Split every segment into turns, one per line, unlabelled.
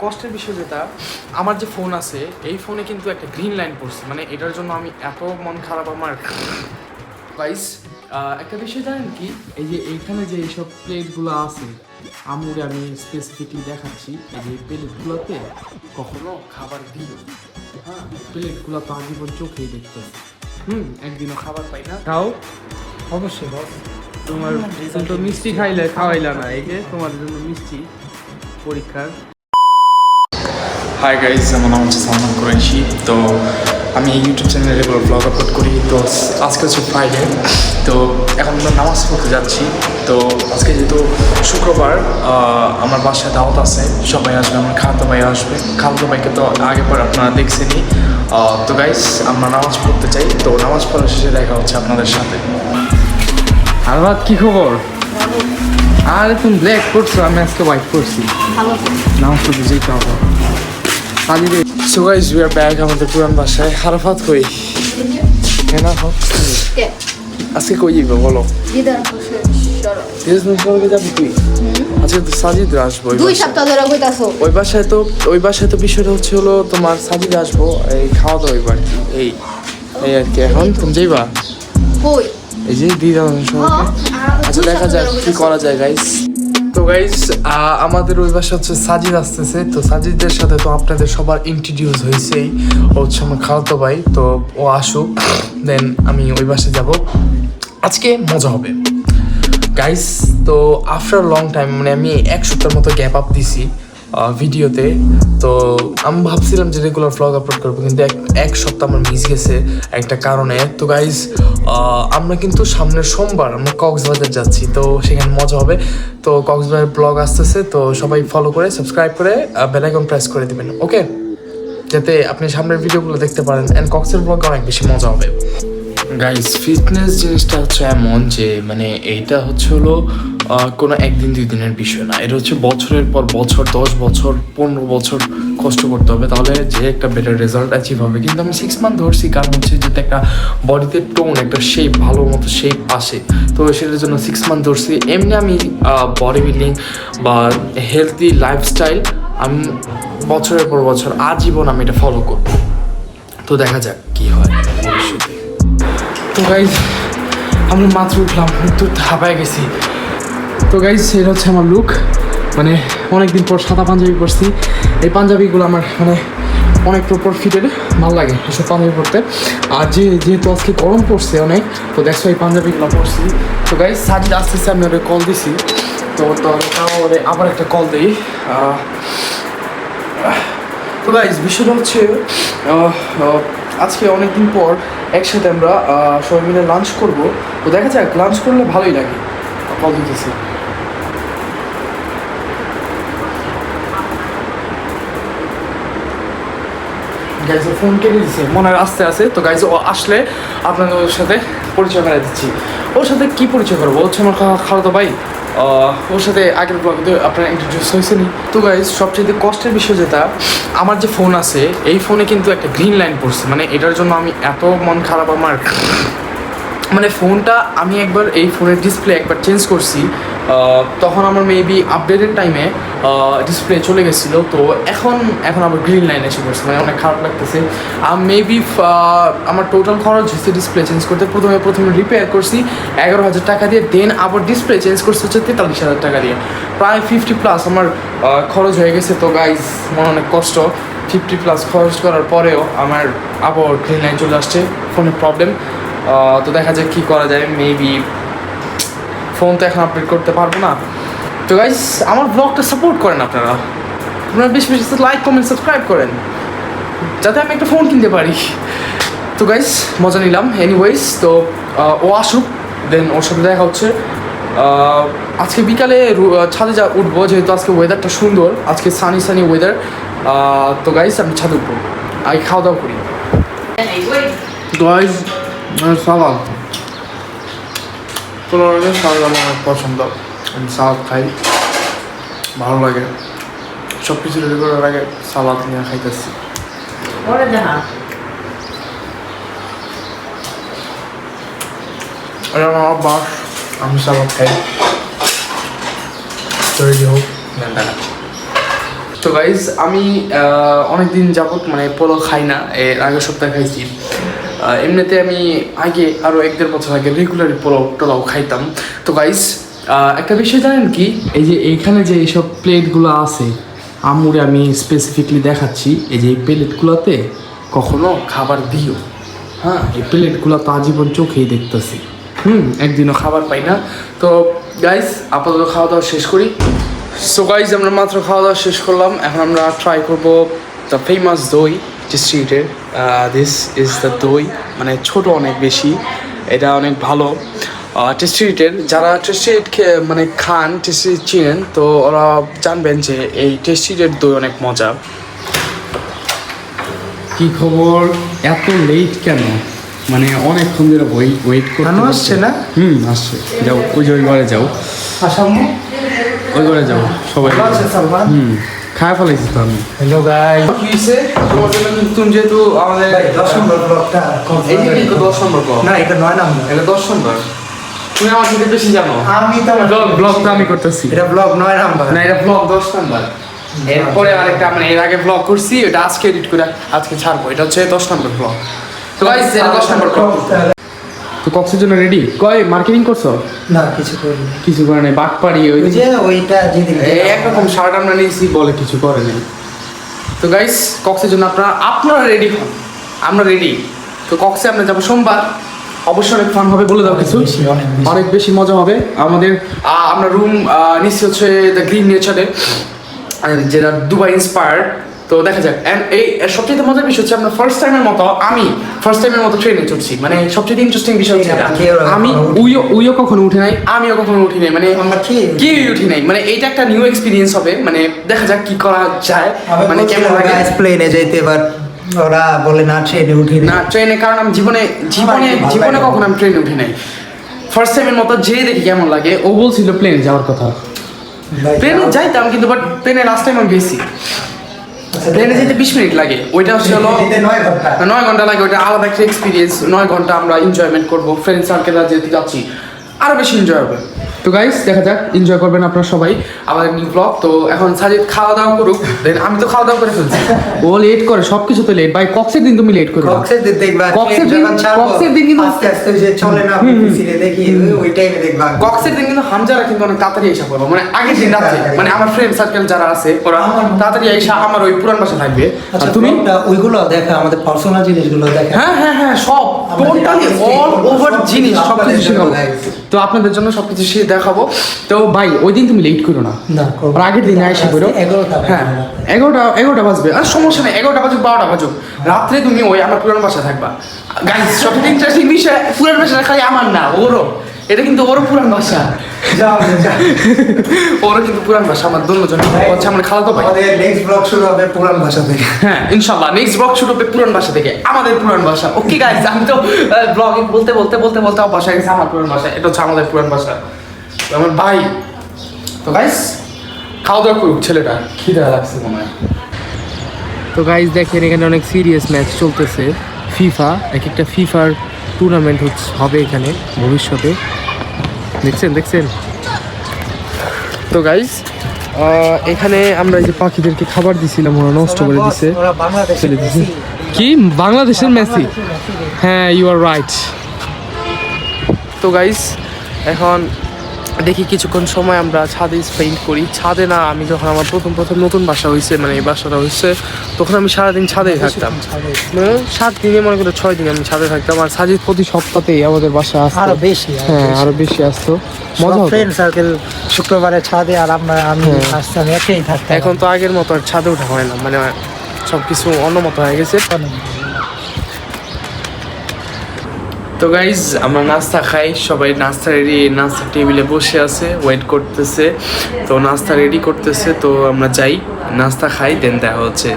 কষ্টের বিষয় যেটা আমার যে ফোন আছে এই ফোনে কিন্তু একটা গ্রিন লাইন পড়ছে, মানে এটার জন্য আমি এত মন খারাপ আমার। গাইস একটা বিষয় জানেন কি, এই যে এইখানে যে এইসব প্লেটগুলো আছে আমুরে আমি স্পেসিফিকলি দেখাচ্ছি, এই যে প্লেটগুলোতে কখনো খাবার দিই, হ্যাঁ প্লেটগুলো তো আজীবন চোখেই দেখতে, একদিনও খাবার পাই না।
খাও অবশ্যই বল। তোমার তুমি তো মিষ্টি খাইলে খাওয়াইলা না, এই যে তোমার জন্য মিষ্টি পরীক্ষার।
হাই গাইজ, আমার নাম হচ্ছে সালমান কুরাইশি। তো আমি এই ইউটিউব চ্যানেলে রেগুলার ব্লগ আপলোড করি। তো আজকে হচ্ছে ফ্রাইডে, তো এখন আমরা নামাজ পড়তে যাচ্ছি। তো আজকে যেহেতু শুক্রবার, আমার বাসায় দাওয়াত আছে, সবাই আসবে, আমার খালাতো ভাই আসবে। খালাতো ভাইকে তো আগে পর আপনারা দেখছেনই। তো গাইজ আমরা নামাজ পড়তে চাই, তো নামাজ পড়া শেষে দেখা হচ্ছে আপনাদের সাথে।
আর ভাত কি খবর? আরে তুমি ব্ল্যাক করছো, আমি আজকে হোয়াইট করছি। নামাজ পড়তে যেতে হবে।
So guys we are back আমাদের পুরান বাসায়। হারাফাত কই? কেন হোক আজকে কই যাবো বলো? দিদার যাবি তুই? আজকে তো সাজিদ আসবো।
2 সপ্তাহ ধরে কইতাছো।
ওই বাসায় তো বিষয়টা হচ্ছে হলো তোমার সাজিদ আসবো, এই খাওয়া দাওয়া এবার এই আর কি। এখন তুমি যাইবা
কই?
এই যে দিদা আচ্ছা দেখা যাক কি করা যায় গাইস। তো গাইস আমাদের ওই বাসা হচ্ছে সাজিদ আসতেছে। তো সাজিদের সাথে তো আপনাদের সবার ইন্ট্রোডিউস হয়েছেই, ও হচ্ছে আমার খালাতো ভাই। তো ও আসুক, দেন আমি ওই বাসায় যাব। আজকে মজা হবে গাইস। তো আফটার লং টাইম, মানে আমি 1 সপ্তাহের মতো গ্যাপ আপ দিছি ভিডিওতে। তো আমি ভাবছিলাম যে রেগুলার ভ্লগ আপলোড করবো, কিন্তু এক সপ্তাহ আমার মিস গেছে একটা কারণে। তো গাইজ আমরা কিন্তু সামনের সোমবার আমরা কক্সবাজার যাচ্ছি, তো সেখানে মজা হবে। তো কক্সবাজার ব্লগ আসতেছে, তো সবাই ফলো করে সাবস্ক্রাইব করে বেল আইকন প্রেস করে দেবেন, ওকে, যাতে আপনি সামনের ভিডিওগুলো দেখতে পারেন। অ্যান্ড কক্সের ব্লগে অনেক বেশি মজা হবে। গাইজ ফিটনেস জিনিসটা হচ্ছে এমন যে মানে এইটা হচ্ছে হলো কোনো একদিন 2 দিনের বিষয় না, এটা হচ্ছে বছরের পর বছর, 10 বছর 15 বছর কষ্ট করতে হবে, তাহলে যে একটা বেটার রেজাল্ট অ্যাচিভ হবে। কিন্তু আমি 6 মান্থ ধরছি, কারণ হচ্ছে যাতে একটা বডিতে টোন, একটা শেপ, ভালো মতো শেপ আসে। তো সেটার জন্য 6 মান্থ ধরছি। এমনি আমি বডি বিল্ডিং বা হেলদি লাইফস্টাইল আমি বছরের পর বছর আজীবন আমি এটা ফলো করব। তো দেখা যাক কী হয় ভবিষ্যতে। তো গাইজ আমরা মাত্র উঠলাম, একটু হাঁপায় গেছি। তো গাইজ এটা হচ্ছে আমার লুক, মানে অনেকদিন পর সাদা পাঞ্জাবি পরছি। এই পাঞ্জাবিগুলো আমার মানে অনেক প্রপার ফিটেড, ভালো লাগে এসব পাঞ্জাবি পরতে। আর যেহেতু আজকে গরম পড়ছে অনেক, তো দেখছো এই পাঞ্জাবিগুলো পরছি। তো গাইজ সাজিদ আসতেছে, আমি ওরে কল দিছি। তো ওরে আবার একটা কল দিই। তো গাইজ বিষয়টা হচ্ছে আজকে অনেকদিন পর একসাথে আমরা সবাই মিলে লাঞ্চ করবো। তো দেখা যাক, লাঞ্চ করলে ভালোই লাগে। কল দিতেছি। গাইজ ও ফোন কেটে দিচ্ছে, মনে হয় আসতে আছে। তো গাইজ ও আসলে আপনাদের ওর সাথে পরিচয় করাই দিচ্ছি। ওর সাথে কি পরিচয় করবো? ও হচ্ছে আমার খালাতো ভাই। ওর সাথে আগের ব্লগে আপনারা ইন্ট্রোডিউস হয়েছেনি। তো গাইজ সবচেয়ে কষ্টের বিষয় যেটা আমার যে ফোন আছে এই ফোনে কিন্তু একটা গ্রিন লাইন পড়ছে, মানে এটার জন্য আমি এত মন খারাপ আমার। মানে ফোনটা আমি একবার এই ফোনের ডিসপ্লে একবার চেঞ্জ করছি, তখন আমার মেবি আপডেটের টাইমে ডিসপ্লে চলে গেছিলো। তো এখন আবার গ্রিন লাইন এসে পড়ছে, মানে অনেক খারাপ লাগতেছে। মেবি আমার টোটাল খরচ হচ্ছে ডিসপ্লে চেঞ্জ করতে, প্রথমে রিপেয়ার করছি 11,000 টাকা দিয়ে, দেন আবার ডিসপ্লে চেঞ্জ করছে হচ্ছে 43,000 টাকা দিয়ে। প্রায় 50+ আমার খরচ হয়ে গেছে। তো গাইজ মনে অনেক কষ্ট, 50+ খরচ করার পরেও আমার আবার গ্রিন লাইন চলে আসছে, ফোনের প্রবলেম। তো দেখা যাক কী করা যায়। মেবি ফোন তো এখন আপডেট করতে পারবো না। তো গাইজ আমার ব্লগটা সাপোর্ট করেন আপনারা বেশি বেশি লাইক কমেন্ট সাবস্ক্রাইব করেন, যাতে আমি একটা ফোন কিনতে পারি। তো গাইজ মজা নিলাম এনিওয়েজ। তো ও আসুক, দেন ওর সাথে দেখা হচ্ছে। আজকে বিকালে ছাদে উঠবো, যেহেতু আজকে ওয়েদারটা সুন্দর, আজকে সানি ওয়েদার। তো গাইজ আমি ছাদে উঠবো, আগে খাওয়া দাওয়া করি। গাইজ সালাদ, পোলাওয়ের সালাদ আমার অনেক পছন্দ, আমি সালাদ খাই, ভালো লাগে। সব কিছু রেডি করার আগে সালাদ নিয়ে খাইতেছি। এটা আমার অভ্যাস, আমি সালাদ খাই। রেডি হোক, দেখা। তো গাইজ আমি অনেকদিন যাবত মানে পোলাও খাই না, এর আগের সপ্তাহে খাইছি। এমনিতে আমি আগে আরও 1-1.5 বছর আগে রেগুলারই পোলাও খাইতাম। তো গাইজ একটা বিষয় জানেন কি, এই যে এইখানে যে এইসব প্লেটগুলো আছে আম্মুরে আমি স্পেসিফিকলি দেখাচ্ছি, এই যে এই প্লেটগুলোতে কখনো খাবার দিও। হ্যাঁ, এই প্লেটগুলো তো আজীবন চোখেই দেখতেছি, একদিনও খাবার পাই না। তো গাইজ আপাতত খাওয়া দাওয়া শেষ করি। সো গাইজ আমরা মাত্র খাওয়া দাওয়া শেষ করলাম, এখন আমরা ট্রাই করবো দ্য ফেমাস দই স্ট্রিটের। দিস ইজ দ্য দই, মানে ছোট অনেক বেশি, এটা অনেক ভালো টেস্ট্রিটের। যারা টেস্ট্রিট মানে খান, টেস্ট্রিট চিনেন, তো ওরা জানবেন যে এই টেস্ট্রিটের দই অনেক মজা।
কি খবর? এত লেট কেন? মানে অনেকক্ষণ ধরে ওয়েট করতে
আসছে না?
আসছে। যাও ওই যে ওই ঘরে যাও, ওই ঘরে যাও সবাই। খায় ফেলাইছি তো আমি।
হ্যালো গাইস, কি হইছে তোমার জন্য? কিন্তু তুমি যেহেতু আমাদের
10 নম্বর ব্লকটা
এই যে কিন্তু 10 নম্বর ব্লক,
না এটা 9 নম্বর।
এটা 10 নম্বর। তুমি আমার থেকে বেশি জানো।
আমি তো
ব্লগ তো আমি করতেছি।
এটা ব্লক 9 নম্বর।
না, এটা ব্লগ 10 নম্বর। এরপরে আরেকটা মানে এর আগে ব্লগ করছি, এটা আজকে এডিট করে আজকে ছাড়বো। এটা হচ্ছে 10 নম্বর ব্লগ। তো গাইস এটা 10 নম্বর ব্লগ।
তো কক্সের জন্য রেডি? কয় মার্কেটিং করছো?
না কিছু করিনি।
কিছু করে নাই, বাটপাড়ি ওই
ওই যে ওইটা যেদিন
একরকম শার্ট আমরা নিয়েছি, বলে কিছু করে নেই। তো গাইস কক্সের জন্য আপনারা রেডি হন, আমরা রেডি। তো কক্সে আমরা যাবো সোমবার, অবশ্যই অনেক ফান হবে। বলে দাও কিছু। অনেক বেশি মজা হবে আমাদের। আমরা রুম নিচ্ছি হচ্ছে দ্য গ্রিন নেচারে, যেটা দুবাই ইন্সপায়ার্ড। তো দেখা যাক। অ্যান্ড এই সবচেয়ে মজার বিষয় হচ্ছে আমরা ফার্স্ট টাইমের মতো ট্রেনে চড়ছি। মানে সবচেয়ে ইন্টারেস্টিং বিষয় হচ্ছে এটা। আমি উইও কখনো উঠে নাই, আমিও কখনো উঠি নাই, মানে কেউই উঠি নাই। মানে এইটা একটা নিউ এক্সপিরিয়েন্স হবে। মানে দেখা যাক কি করা যায়, মানে কেমন লাগে।
প্লেনে যেতে, বাট ওরা বলে না ট্রেনে উঠি
না ট্রেনে, কারণ আমি জীবনে কখনো আমি ট্রেনে উঠি নাই। ফার্স্ট টাইমের মতো যেয়ে দেখি কেমন লাগে।
ও বলছিল প্লেনে যাওয়ার কথা।
ট্রেনে যাইতাম কিন্তু বাট ট্রেনে লাস্ট টাইম আমি গেছি, ট্রেনে যেতে 20 মিনিট লাগে। ওইটা হচ্ছে হলো 9 ঘন্টা লাগে। ওইটা আলাদা একটা এক্সপিরিয়েন্স। 9 ঘন্টা আমরা এনজয়মেন্ট করবো, ফ্রেন্ড সার্কেলরা যেতে যাচ্ছি, আরো বেশি এনজয় হবে। তো গাইস দেখা যাক, এনজয় করবেন আপনারা সবাই আমাদের নিউ ব্লগ। তো এখন সাজিদ খাওয়া দাওয়া করুক, দেন আমি তো খাওয়া দাওয়া করে ফেলছি।
ও লেট করে, সবকিছু তো লেট ভাই। কক্সের দিন তুমি লেট করে দাও।
কক্সের দিন দেখবা,
কক্সের দিন কিন্তু
আস্তে আস্তে যে চলে না সিনে দেখি, ওই টাইমে দেখবা।
কক্সের দিন কিন্তু হামজারা কিন্তু অনেক তাড়াতাড়ি এসে পড়বো, মানে আগের দিন রাতে। মানে আমার ফ্রেন্ড সার্কেল যারা আছে ওরা তাড়াতাড়ি এসে আমার ওই পুরান বাসা থাকবে। আর তুমি
ওইগুলো দেখা, আমাদের পার্সোনাল জিনিসগুলো দেখা।
হ্যাঁ সব টোটালি অল ওভার জিনিস সবকিছু শেখাবো। তো আপনাদের জন্য সবকিছু দেখাবো। তো ভাই ওই দিন তুমি লেট করো না, আর আগের দিন এসে করো। হ্যাঁ 11টা বাজবে, আর সমস্যা নেই। 11টা বাজুক 12টা বাজুক, রাত্রে তুমি ওই আমার পুরান বাসা থাকবা। গাইস সবচেয়ে ইন্টারেস্টিং বিষয়, পুরান বাসাটা খালি আমার না, ওরও। এটা কিন্তু ওরও পুরান বাসা, ওরও কিন্তু পুরান বাসা। আমার দুজন হচ্ছে আমার খালাতো ভাই।
আমাদের নেক্সট ব্লগ শুরু হবে পুরান ভাষা থেকে।
হ্যাঁ ইনশাল্লাহ নেক্সট ব্লগ শুরু হবে পুরান বাসা থেকে, আমাদের পুরান বাসা। ওকে গাইস, আমি তো ব্লগে বলতে বাসায় গেছি আমার পুরান বাসা। এটা হচ্ছে আমাদের পুরান বাসা, আমার ভাই। তো গাইস খাওয়া দাওয়া করুক, ছেলেটা খিদা লাগছে মনে হয়।
তো গাইজ দেখেন এখানে অনেক সিরিয়াস ম্যাচ চলতেছে। ফিফা, এক একটা ফিফার টুর্নামেন্ট হবে এখানে ভবিষ্যতে। দেখছেন। তো গাইজ এখানে আমরা যে পাখিদেরকে খাবার দিছিলাম, ওরা নষ্ট করে দিছে, ফেলে দিছে। কি বাংলাদেশের মেসি? হ্যাঁ ইউ আর রাইট।
তো গাইস এখন দেখি কিছুক্ষণ সময় আমরা ছাদে স্পেন্ড করি। ছাদে না, আমি যখন আমার প্রথম নতুন বাসা হয়েছে, মানে এই বাসাটা হয়েছে, তখন আমি সারাদিন ছাদেই থাকতাম। 7 দিনে মনে করে 6 দিন আমি ছাদে থাকতাম। আর সাজিদ প্রতি সপ্তাহেই আমাদের বাসা আসতো,
আরো বেশি।
হ্যাঁ আরো বেশি আসতো, মজা হতো।
ফ্রেন্ড সার্কেল শুক্রবারে ছাদে, আর আমি আসতাম, একাই থাকতাম।
এখন তো আগের মতো আর ছাদে ওঠা হয় না, মানে সব কিছু অন্য মতো হয়ে গেছে। তো গাইজ আমরা নাস্তা খাই, সবাই নাস্তা রেডি, নাস্তা টেবিলে বসে আছে, ওয়েট করতেছে। তো নাস্তা রেডি করতেছে, তো আমরা যাই নাস্তা খাই, দেন দেখা হচ্ছে।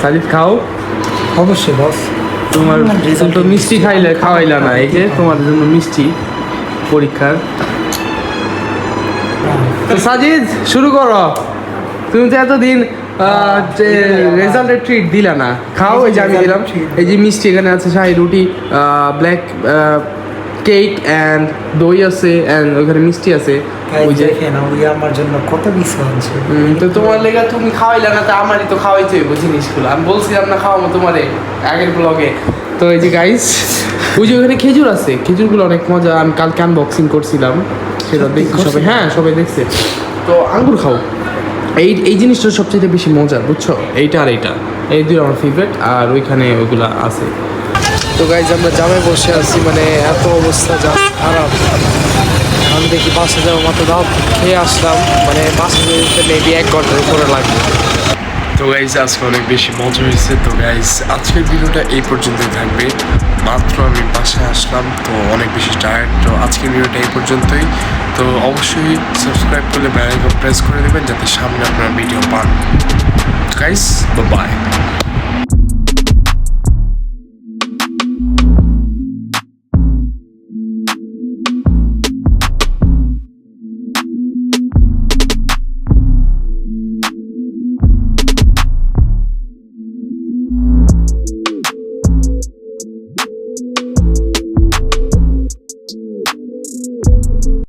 সাজিদ খাও।
অবশ্যই বস।
তুমি তো মিষ্টি খাওয়াইলা না, এই যে তোমাদের জন্য মিষ্টি পরীক্ষার। তো সাজিদ শুরু করো, তুমি তো এতদিন রেজাল্টের ট্রিট দিলা না। খাও, এই যে আমি দিলাম, এই যে মিষ্টি এখানে আছে, শাহী রুটি, ব্ল্যাক কেক অ্যান্ড দই আছে, অ্যান্ড ওইখানে মিষ্টি আছে। ওই যে
দেখেন ওই আমার জন্য কত কিছু আছে
তো তোমার লেগা তুমি খাওয়াইলে না, তো আমারই তো খাওয়াইতে হইব জিনিসগুলো। আমি বলছিলাম না খাওয়াবো তোমারে আগের ব্লগে। তো এই যে গাইস, ওই যে ওখানে খেজুর আছে, খেজুরগুলো অনেক মজা। আমি কালকে আনবক্সিং করছিলাম, সেটা দেখছি সবাই। হ্যাঁ, সবাই দেখছে। তো আঙ্গুর খাও, এই জিনিসটা সবচেয়ে বেশি মজা, বুঝছো? এইটা আর এইটা, এই দুই আমার ফেভারিট। আর ওইখানে ওইগুলা আছে।
তো গাইজ আমরা জামে বসে আছি, মানে এত অবস্থা যা খারাপ। আমি দেখি বাসে যাবো, মাত্র দাও খেয়ে আসলাম, মানে বাসে যেতে মেবি 1 ঘন্টার উপরে লাগবে। তো গাইজ আজকে অনেক বেশি মজা হয়েছে। তো গাইজ আজকের ভিডিওটা এই পর্যন্তই থাকবে। মাত্র আমি বাসায় আসলাম, তো অনেক বেশি টায়ার্ড। তো আজকের ভিডিওটা এই পর্যন্তই। তো অবশ্যই সাবস্ক্রাইব করলে বেল আইকন প্রেস করে দেবেন যাতে সামনে আপনারা ভিডিও পান। Guys bye.